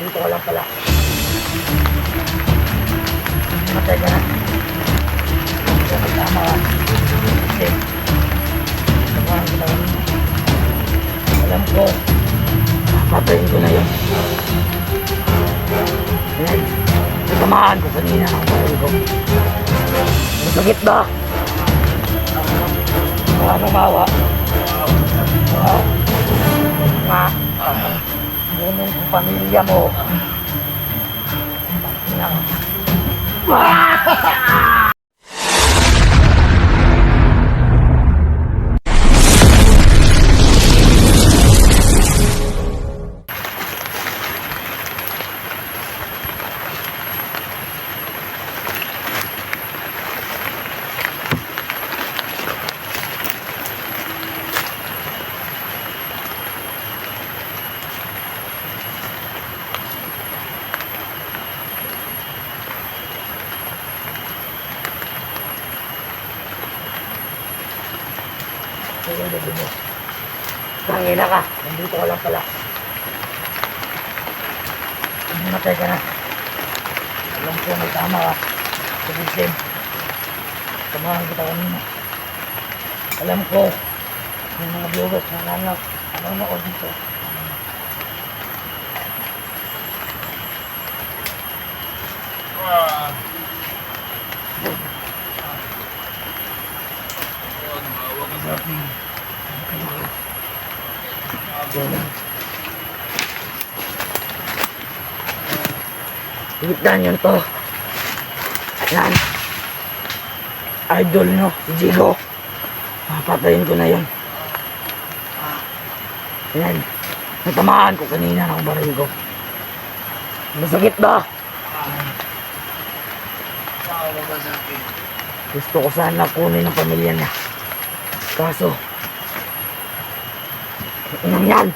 Dito ka lang pala. Matay ka na. Tama ka. Kasi, samahan kita kanina. Alam ko, patayin ko na yun. Yan. Samahan ko kanina ang baril ko. Masakit ba? Anong mawa? Ganyan ang pamilya mo. Tangina ka, nandito ka lang pala. Matay ka na. Alam ko may tama ka. Sabihin, samahan kita kanina. Alam ko, may mga viewers na nanap. Ano na ako dito? Huwag ka sa akin. Tignan yun to. Yan. Idol nyo, si Jigo. Patayin ko na yun. Yan. Natamaan ko kanina ng baril ko. Masakit ba? Gusto ko sana kunin ang pamilya niya. Kaso, inang yan.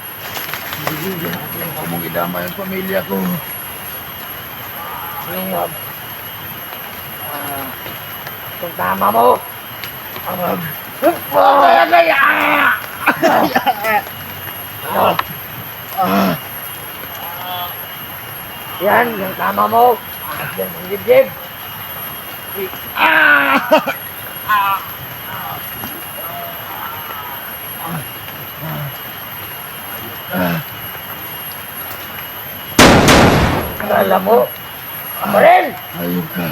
Hindi natin ako mong idama yung pamilya ko. Ngayon, kung tama mo, yan, yung tama mo. Yan, yung dibdib. Akala mo, baril! Ayun ka.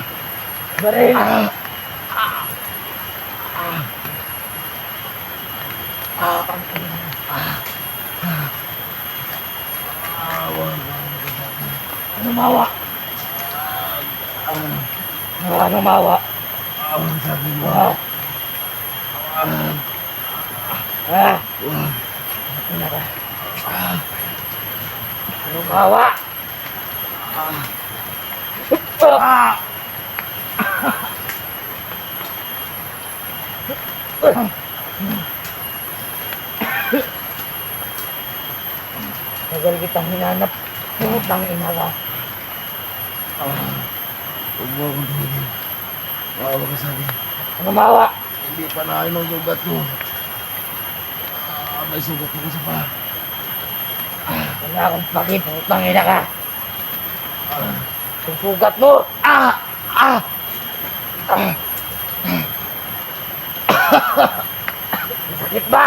Baril! Ano mawa? Ano mawa? Sabi mo. Ano ka? Ano mawa? Tagal kitang hinanap. Putang ina ka. Huwag mo akong tumigil. Maawa ka sa akin. Ano mawa? Hindi pa na yung sugat ko. May sugat ako sa paa. Wala akong paki. Putang ina ka. Yung sugat mo. Sakit ba?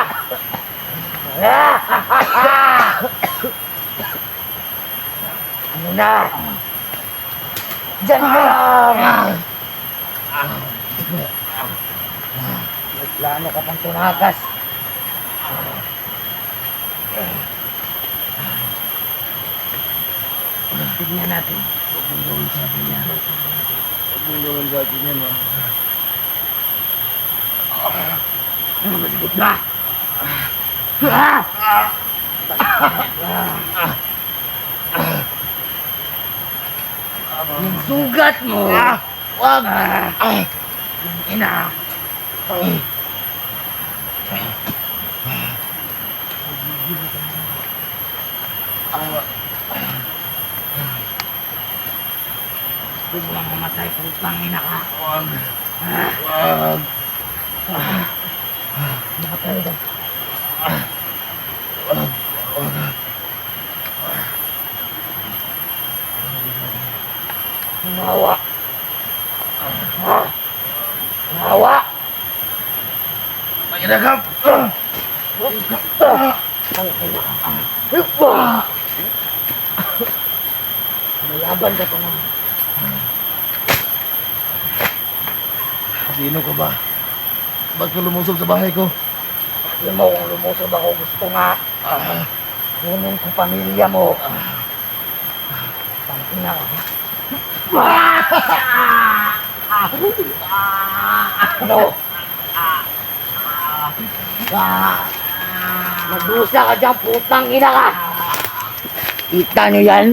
Ano na? Diyan ka lang! Nagplano ka pang tumakas. Tignan natin. Huwag mong gawin sa akin yan. Huwag mong gawin sa akin yan. Ano masakit ba? Yung sugat mo! Wag! Yung ina! Gusto mo lang mamatay, putang ina ka! Wag! Wag! Nakatayo daw. Wag! Wag! Nawa. Nawa. Magandang Mayaban ka pa na. Sino ka ba? Ba't ka lumusob sa bahay ko? Alam mo kung lumusob ako, gusto nga. Kunin ko pamilya mo. Tangina ka. Ano? Magdusa ka dyan, putang ina ka. Kita nyo yan?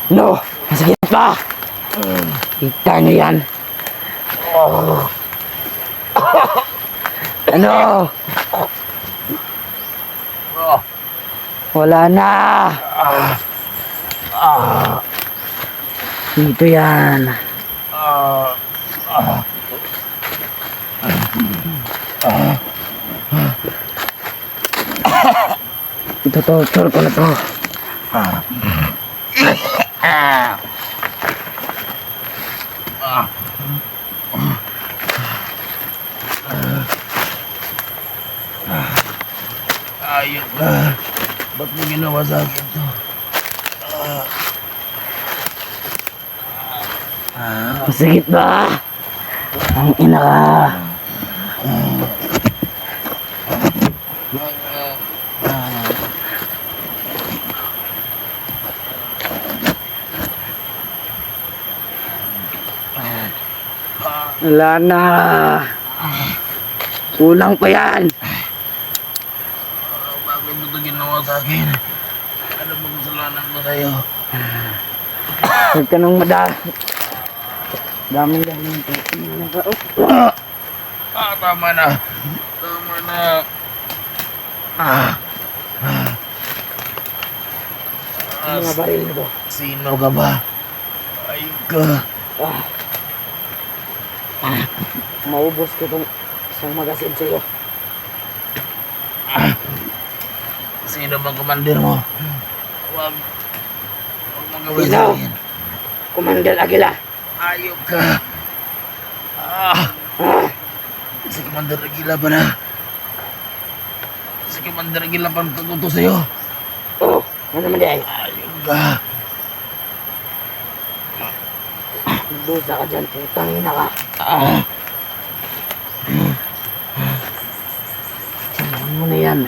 No, masakit pa. Kita nyo yan? Ano? Wala na. Dito yan. Ito torture ko na to. Ayok ka. Ba't mo ginawa sa akin to? Masakit ba? Ang ina ka. Wala na. Kulang pa yan. Bakit mo ito ginawa sa akin? Ano bang kasalanan ko sa'yo? Huwag ka nang daming ito. Tama na. Tama na. Ano nga baril nito? Sino ka ba? Ayok ka. Maubos ko itong isang magasin sa'yo. Sino bang commander mo? Huwag mong gawin Sino? sa akin. Commander Aguila. Ayok ka. Si Commander Aguila ba na? Si Commander Aguila pa nagtututo sa'yo. Oh, ano naman di ay? Ayok ka. Magdusa ka dyan, putang ina ka. Samahan mo na yan.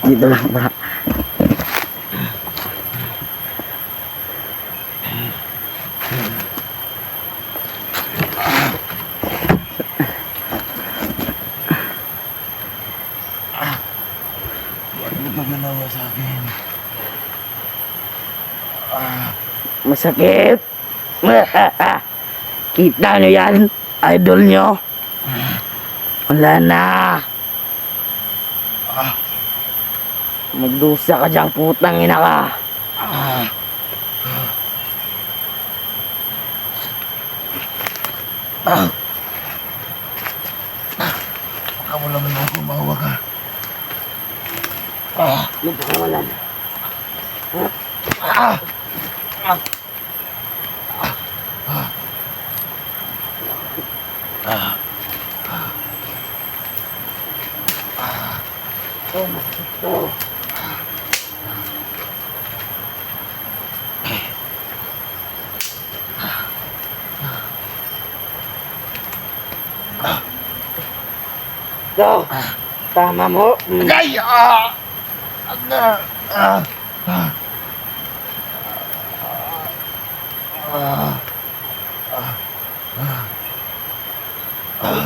Dito lang ba? Ba't mo ito ginawa sa akin? Masakit. Kita nyo yan, idol nyo. Wala na. Magdusa ka dyan, putang ina ka. Baka mo naman ako, mahawa ka. Yung pakawalan. Oh, masakit to. So, tama mo. Agay!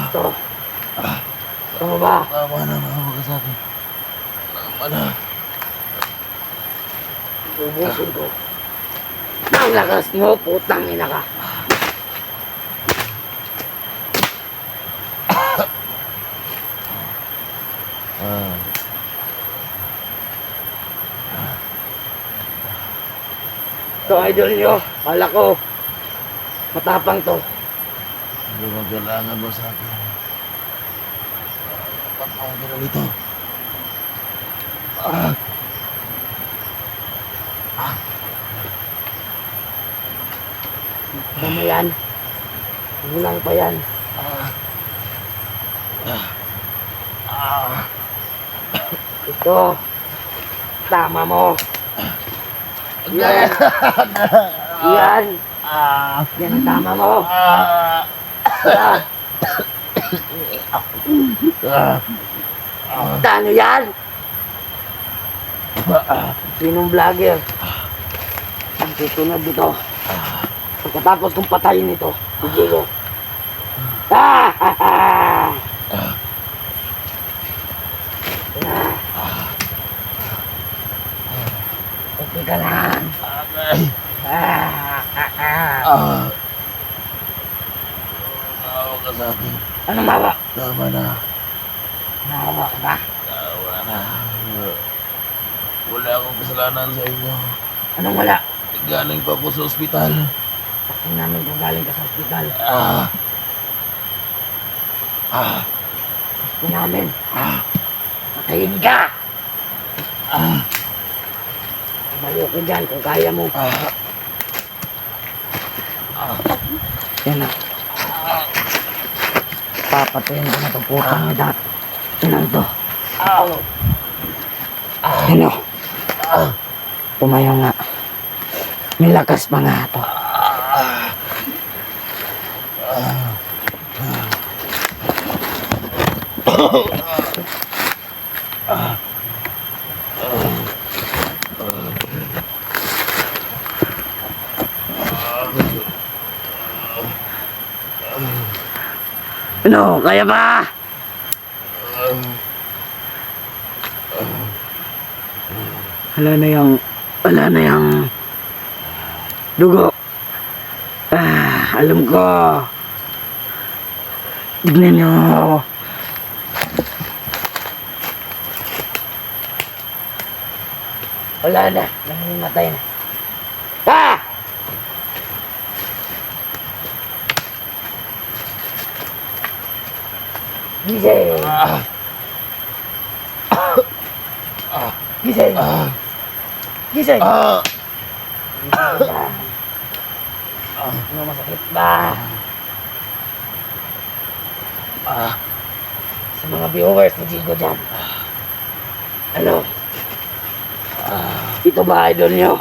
Ito. Tama ba? Tama na, mahawa ka sa akin. Tama na. Ubusin ko. Ang lakas mo, putang ina ka. Ito, idol nyo. Kala ko, matapang to. Ano bang kailangan mo sa akin? Ba't ako ginalito? mo yan. Kulang pa yan. Ito. Tama mo. Yan. Yan. Yan ang tama mo. Tano yan? Sinong vlogger? Ang susunod dito. Pagkatapos kong patayin ito, hindi ko. Okay ka lang. Maawa ka sa akin. Ano mawa? Tama na. Mawa ka ba? Tama na. Wala akong kasalanan sa inyo. Anong wala? Galing pa ako sa ospital. Pati namin kung galing ka sa ospital. Pati namin. Matayin ka! Tumayo ka dyan kung kaya mo. Yan na. Papatayin ko na itong putang na dat. Yan to. Ano? Tumayo nga. May lakas pa nga ito. Ano? Kaya ba? Wala na yung dugo. Alam ko. Tignan nyo. Wala na. Nangimatay na. Gising! Gising! Gising! Ano masakit ba? Sa mga viewers ni Jigo dyan. Ano? Ito ba idol nyo?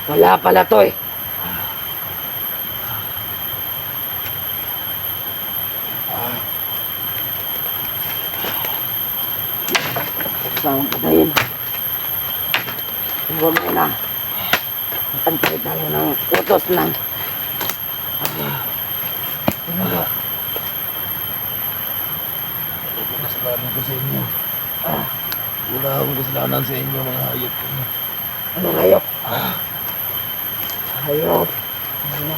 Wala pala to eh. Saan patayin? Huwag mo na. Pantay tayo ng utos lang. Wala akong kasalanan ko sa inyo. Wala akong kasalanan sa inyo, mga hayop ko. Ano hayop? Hayop. Ano?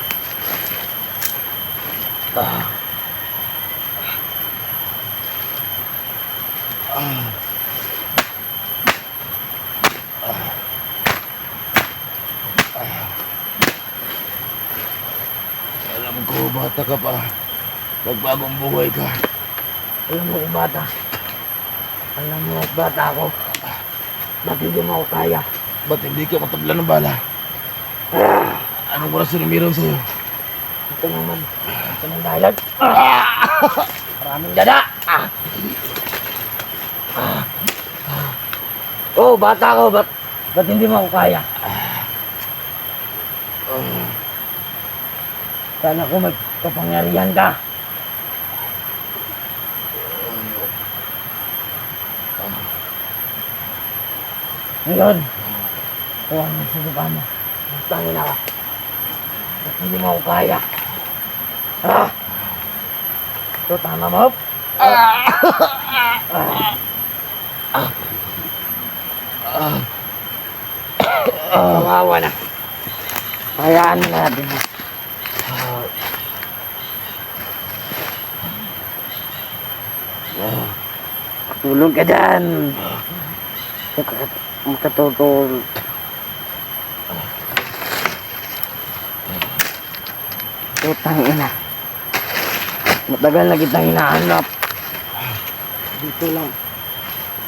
Alam ko, bata ka pa. Magbagong buhay ka. Alam mo kung bata. Alam mo bata ako. Ba't hindi mo ako kaya? Ba't hindi ka matabla ng bala? Anong oras sinumiraw sa'yo? Ito naman. Ito ng dahilan. Maraming dada. Oh, bata ako. Ba't hindi mo ako kaya? Sana kung may kapangyarihan ka. Ngayon, kung ano yung sinupan mo, tangin na ka. Ba't hindi mo ako kaya? Ito, tama mo. Kawawa na. Hayaan na natin. Tulong ka dyan. Makatutol. Utang ina. Matagal na kitang hinahanap. Dito lang.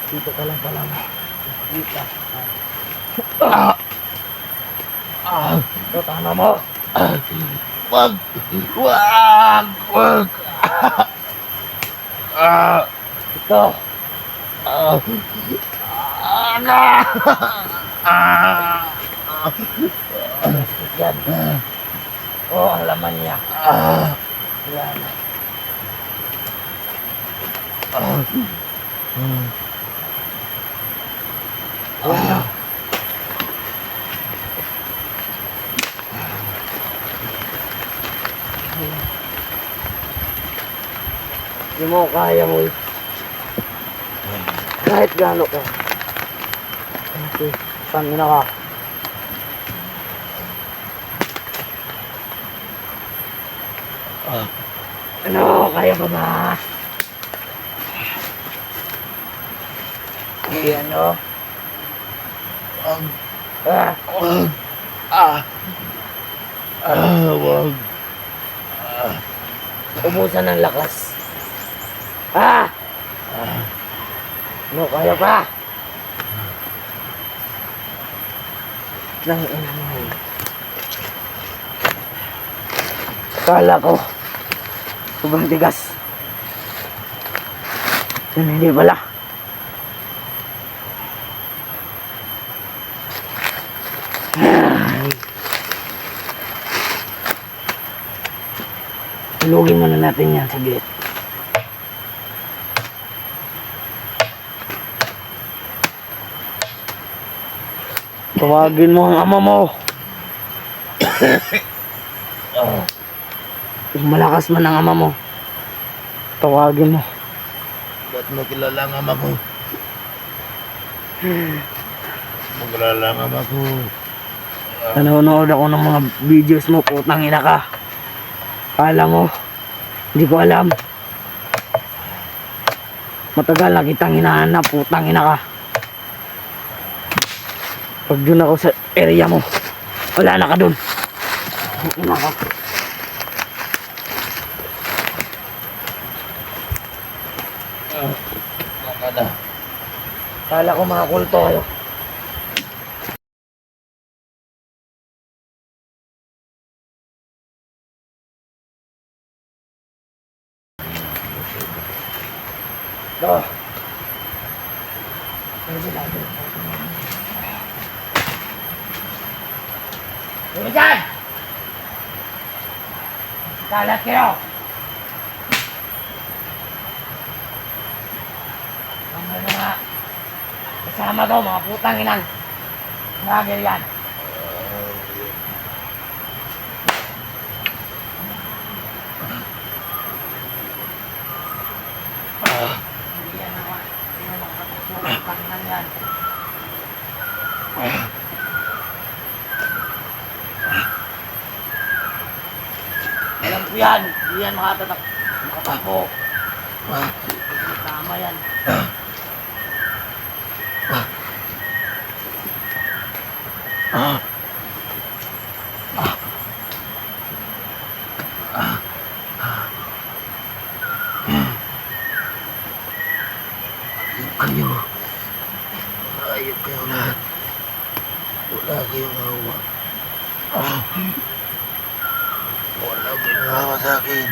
Dito ka lang pala. Dito. Ito, tama mo. Wag! Wag! Wag! Ito. Masakit yan. Oo, ang laman niya. Wala na. Hindi mo kaya mo eh. Kahit gaano ka. Okay, pangina ka. Ano, kaya ka ba? Hindi ano? Wag! Ubusan ng lakas. Ano, kaya pa? Nang ina mo. Kala ko sobrang tigas. Hindi pala. Tulugin muna natin yan saglit. Tawagin mo ang ama mo. Malakas man ang ama mo. Tawagin mo. Ba't mo kilala ang ama ko? Mo kilala ang ama ko? Nanonood ako ng mga videos mo, putang ina ka. Kala mo, hindi ko alam. Matagal na kitang hinahanap, putang ina ka. Pag dun ako sa area mo, wala na ka dun. Ina ka. Kala ko mga kulto kayo. Ito. Dito dyan! Kalat kayo! Ang mga kasama daw, mga putang inan. Nagil yan. Hindi yan ako. Hindi yan ako. Putang inan yan. Alam ko yan. Hindi yan makatakbo. Tama yan. Kayo. Ayop kayo lahat. Wala kayong hawa. Wala kayong hawa sa akin.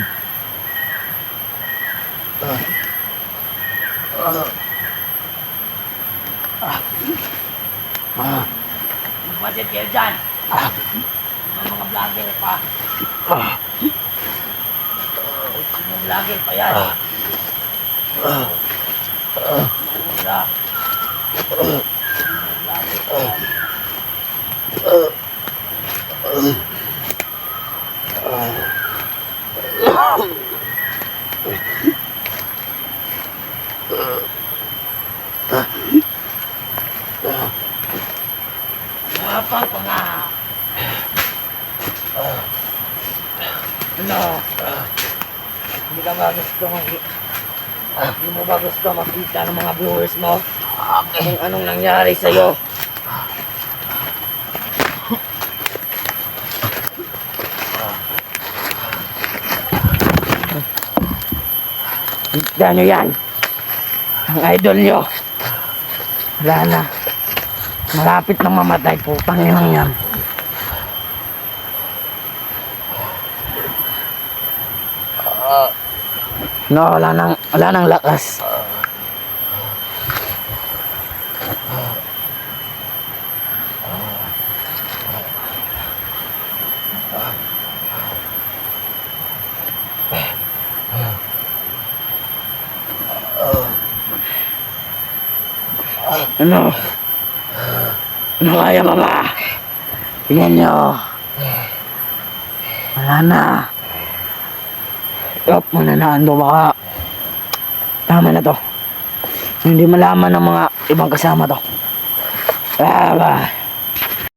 Magpasit kayo dyan. Mga vlogger pa. Mga vlogger pa yan. Wala. Mapang pa nga. Ano? Hindi ka ba gusto hindi mo ba gusto makita ng mga viewers mo? Kung anong nangyari sa'yo? Kita nyo yan. Ang idol nyo. Wala na. Malapit nang mamatay. Putang inang yan. No, wala nang lakas. Ano? Ano kaya pa ba? Tingnan nyo. Wala na. Stop muna na ando baka. Tama na to. Hindi malaman ng mga ibang kasama to. Bye.